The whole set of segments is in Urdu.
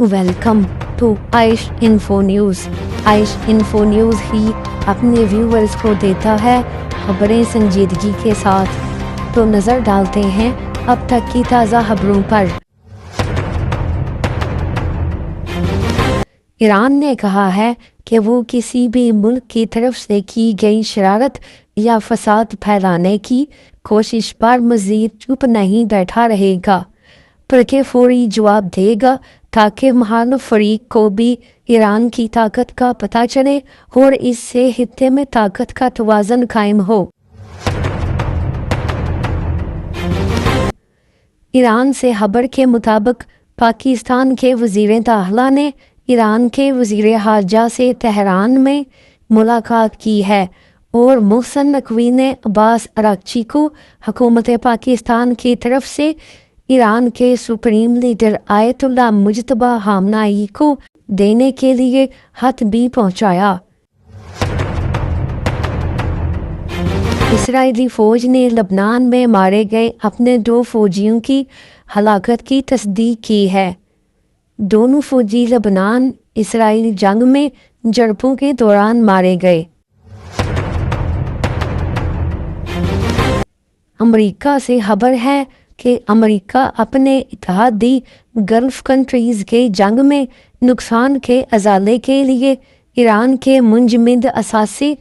Welcome to Aaish info news. Aaish info news ہی اپنے ویورز کو دیتا ہے خبریں سنجیدگی کے ساتھ۔ تو نظر ڈالتے ہیں اب تک کی تازہ خبروں پر۔ ایران نے کہا ہے کہ وہ کسی بھی ملک کی طرف سے کی گئی شرارت یا فساد پھیلانے کی کوشش پر مزید چپ نہیں بیٹھا رہے گا، بلکہ فوری جواب دے گا تاکہ مخالف فریق کو بھی ایران کی طاقت کا پتہ چلے اور اس سے خطے میں طاقت کا توازن قائم ہو۔ ایران سے خبر کے مطابق پاکستان کے وزیر داخلہ نے ایران کے وزیر خارجہ سے تہران میں ملاقات کی ہے اور محسن نقوی نے عباس اراغچی کو حکومت پاکستان کی طرف سے ایران کے سپریم لیڈر آیت اللہ مجتبی خامنہ ای کو دینے کے لیے خط بھی پہنچایا۔ اسرائیلی فوج نے لبنان میں مارے گئے اپنے 2 فوجیوں کی ہلاکت کی تصدیق کی ہے۔ دونوں فوجی لبنان اسرائیلی جنگ میں جھڑپوں کے دوران مارے گئے۔ امریکہ سے خبر ہے کہ امریکہ اپنے اتحادی گلف کنٹریز کے جنگ میں نقصان کے ازالے کے لیے ایران کے منجمد اثاثے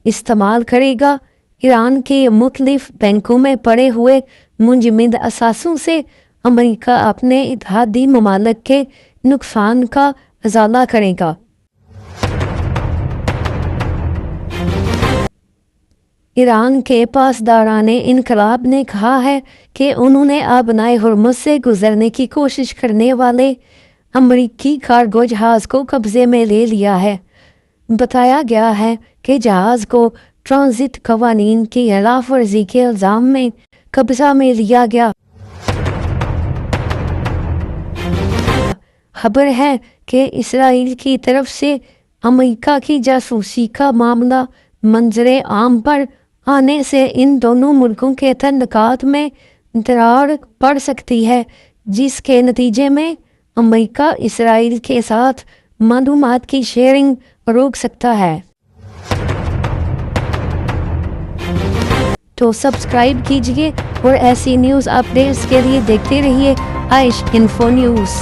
استعمال کرے گا۔ ایران کے مختلف بینکوں میں پڑے ہوئے منجمد اثاثوں سے امریکہ اپنے اتحادی ممالک کے نقصان کا ازالہ کرے گا۔ ایران کے پاسداران انقلاب نے کہا ہے کہ انہوں نے آبنائے ہرمز سے گزرنے کی کوشش کرنے والے امریکی کارگو جہاز کو قبضے میں لے لیا ہے۔ بتایا گیا ہے کہ جہاز کو ٹرانزٹ قوانین کی خلاف ورزی کے الزام میں قبضہ میں لیا گیا۔ خبر ہے کہ اسرائیل کی طرف سے امریکہ کی جاسوسی کا معاملہ منظر عام پر آنے سے ان دونوں ملکوں کے تعلقات میں دراڑ پڑ سکتی ہے، جس کے نتیجے میں امریکہ اسرائیل کے ساتھ معلومات کی شیئرنگ روک سکتا ہے۔ تو سبسکرائب کیجئے اور ایسی نیوز اپڈیٹس کے لیے دیکھتے رہیے عائش انفو نیوز۔